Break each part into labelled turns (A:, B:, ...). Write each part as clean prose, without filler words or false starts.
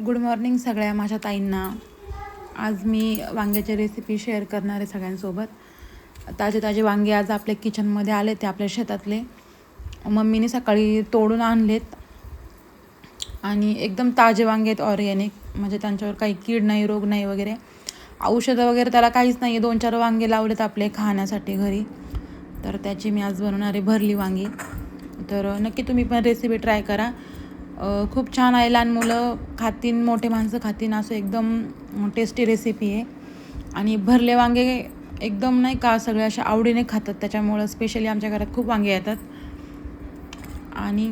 A: Good morning सगळ्या माझ्या ताईंना. आज मी वांग्याची रेसिपी शेअर करणार आहे सगळ्यांसोबत. ताजे ताजे वांगे आज आपल्या किचनमध्ये आले, ते आपल्या शेतातले मम्मीने सकाळी तोडून आणलेत आणि एकदम ताजे वांगे आहेत, ऑर्गॅनिक. म्हणजे त्यांच्यावर काही कीड नाही, रोग नाही वगैरे, औषधं वगैरे त्याला काहीच नाही. 2-4 वांगे लावलेत आपले खाण्यासाठी घरी, तर त्याची मी आज बनवणार आहे भरली वांगी. तर नक्की तुम्ही पण रेसिपी ट्राय करा. खूप छान आहे, लहान मुलं खातीन, मोठे माणसं खातीन, असं एकदम टेस्टी रेसिपी आहे. आणि भरले वांगे एकदम नाही का सगळे अशा आवडीने खातात, त्याच्यामुळं स्पेशली आमच्या घरात खूप वांगे येतात. आणि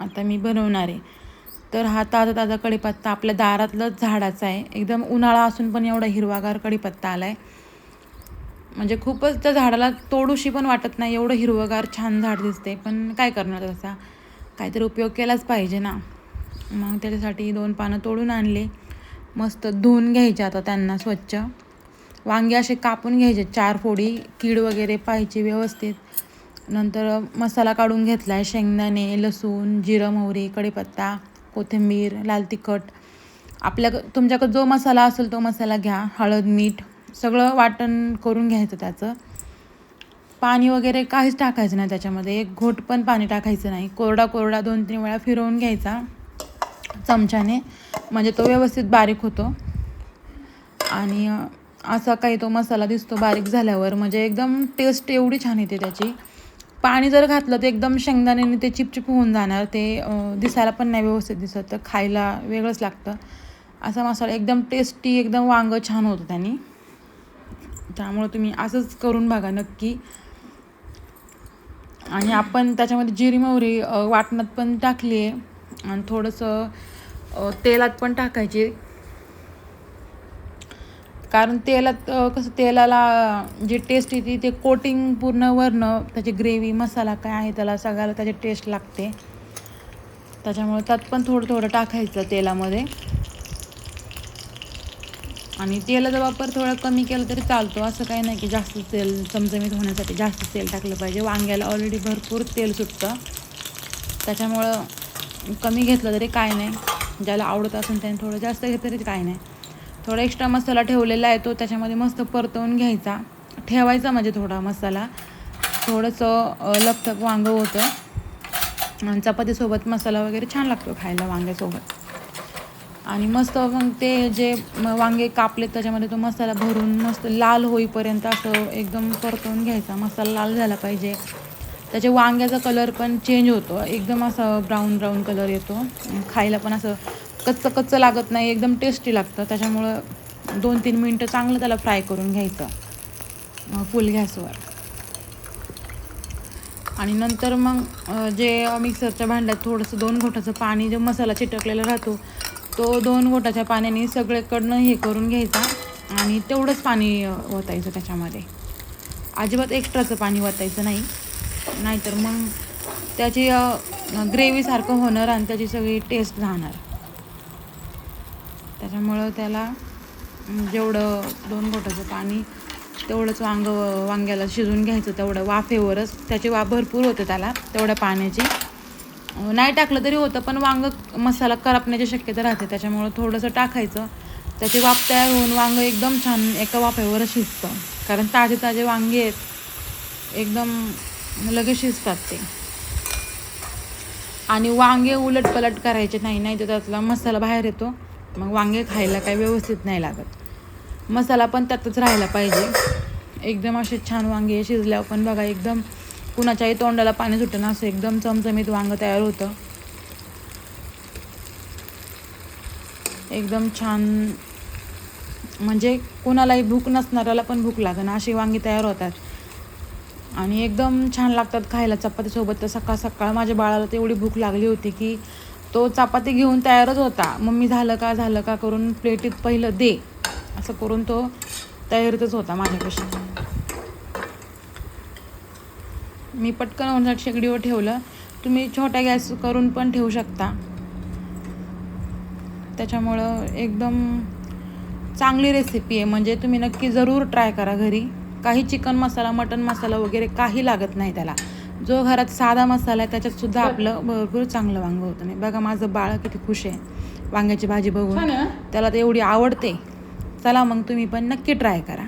A: आता मी बनवणार आहे. तर हा ताजा ताजा कढीपत्ता आपल्या दारातलंच झाडाचा आहे. एकदम उन्हाळा असून पण एवढा हिरवागार कढीपत्ता आला आहे, म्हणजे खूपच त्या झाडाला तोडूशी पण वाटत नाही, एवढं हिरवंगार छान झाड दिसते. पण काय करणार, तसा काहीतरी उपयोग केलाच पाहिजे ना. मग त्याच्यासाठी 2 पानं तोडून आणले, मस्त धुवून घ्यायचे आता त्यांना स्वच्छ. वांगे असे कापून घ्यायचे 4 फोडी, कीड वगैरे पाहायची व्यवस्थित. नंतर मसाला काढून घेतला आहे, शेंगदाणे, लसूण, जिरं, मोहरी, कढीपत्ता, कोथिंबीर, लाल तिखट. तुमच्याकडं जो मसाला असेल तो मसाला घ्या, हळद, मीठ सगळं वाटण करून घ्यायचं. त्याचं पाणी वगैरे काहीच टाकायचं नाही त्याच्यामध्ये, एक घोट पण पाणी टाकायचं नाही. कोरडा 2-3 वेळा फिरवून घ्यायचा चमच्याने, म्हणजे तो व्यवस्थित बारीक होतो. आणि असा काही तो मसाला दिसतो बारीक झाल्यावर, म्हणजे एकदम टेस्ट एवढी छान येते त्याची. पाणी जर घातलं तर एकदम शेंगदाण्याने ते चिपचिप होऊन जाणार, ते दिसायला पण नाही व्यवस्थित दिसत, तर खायला वेगळंच लागतं. असा मसाला एकदम टेस्टी, एकदम वांगं छान होतं त्याने. त्यामुळे तुम्ही असंच करून बघा नक्की. आणि आपण त्याच्यामध्ये जिरी मोहरी वाटणात पण टाकली आहे, आणि थोडंसं तेलात पण टाकायची. कारण तेलात कसं तेलाला जी टेस्ट येते ते कोटिंग पूर्ण वरनं त्याची ग्रेव्ही मसाला काय आहे त्याला सगळ्याला त्याची टेस्ट लागते. त्याच्यामुळे त्यात पण थोडं थोडं टाकायचं तेलामध्ये. आणि तेलाचा वापर थोडा कमी केला तरी चालतो, असं काही नाही की जास्त तेल चमचमीत होण्यासाठी जास्त तेल टाकलं पाहिजे. वांग्याला ऑलरेडी भरपूर तेल सुटतं, त्याच्यामुळं कमी घेतलं तरी काय नाही. ज्याला आवडत असेल त्याने थोडं जास्त घेतलं तरी काय नाही. थोडा एक्स्ट्रा मसाला ठेवलेला आहे, तो त्याच्यामध्ये मस्त परतवून घ्यायचा, ठेवायचा म्हणजे थोडा मसाला. थोडंसं लपतप वांगं होतं, आणि चपातीसोबत मसाला वगैरे छान लागतो खायला वांग्यासोबत. आणि मस्त मग ते जे वांगे कापलेत त्याच्यामध्ये तो मसाला भरून मस्त लाल होईपर्यंत असं एकदम परतवून घ्यायचा. मसाला लाल झाला पाहिजे, त्याच्या वांग्याचा कलर पण चेंज होतो, एकदम असं ब्राऊन कलर येतो. खायला पण असं कच्चं लागत नाही, एकदम टेस्टी लागतं. त्याच्यामुळं 2-3 मिनटं चांगलं त्याला फ्राय करून घ्यायचं फुल गॅसवर. आणि नंतर मग जे मिक्सरच्या भांड्यात थोडंसं 2 घोटाचं पाणी, जो मसाला चिटकलेला राहतो तो 2 घोटाच्या पाण्याने सगळीकडनं हे करून घ्यायचा, आणि तेवढंच पाणी ओतायचं त्याच्यामध्ये. अजिबात एक्स्ट्राचं पाणी ओतायचं नाही, नाहीतर मग त्याची ग्रेव्हीसारखं होणार आणि त्याची सगळी टेस्ट जाणार. त्याच्यामुळं त्याला जेवढं 2 घोटाचं पाणी तेवढंच वांग्याला शिजवून घ्यायचं, तेवढं वाफेवरच. त्याची वाफ भरपूर होते त्याला तेवढ्या पाण्याची. नाही टाकलं तरी होतं, पण मसाला करपण्याची शक्यता राहते, त्याच्यामुळं थोडंसं टाकायचं. त्याची वाफ तयार होऊन वांगं एकदम छान एका वाफेवरच शिजतं, कारण ताजे वांगे आहेत, एकदम लगेच शिजतात ते. आणि वांगे उलटपलट करायचे नाही, तर त्यातला मसाला बाहेर येतो, मग वांगे खायला काही व्यवस्थित नाही लागत. मसाला पण त्यातच राहायला पाहिजे. एकदम असे छान वांगे शिजल्यावर पण बघा, एकदम कुणाच्याही तोंडाला पाणी सुटणं, असं एकदम चमचमीत वांगं तयार होतं, एकदम छान. म्हणजे कुणालाही भूक नसणाऱ्याला पण भूक लागेल अशी वांगी तयार होतात, आणि एकदम छान लागतात खायला चपातीसोबत. तर सकाळ सकाळ माझ्या बाळाला तर एवढी भूक लागली होती की तो चपाती घेऊन तयारच होता. मम्मी झालं का करून प्लेटीत पहिलं दे, असं करून तो तयारीतच होता माझ्यापाशी. मी पटकन होण्यासाठी शेगडीवर ठेवलं. तुम्ही छोट्या गॅस करून पण ठेवू शकता. त्याच्यामुळं एकदम चांगली रेसिपी आहे, म्हणजे तुम्ही नक्की जरूर ट्राय करा घरी. काही चिकन मसाला, मटन मसाला वगैरे काही लागत नाही त्याला. जो घरात साधा मसाला आहे त्याच्यातसुद्धा आपलं भरपूर चांगलं वांगं होतं. नाही बघा माझं बाळ किती खुश आहे वांग्याची भाजी बघून, त्याला तर एवढी आवडते. चला मग तुम्ही पण नक्की ट्राय करा.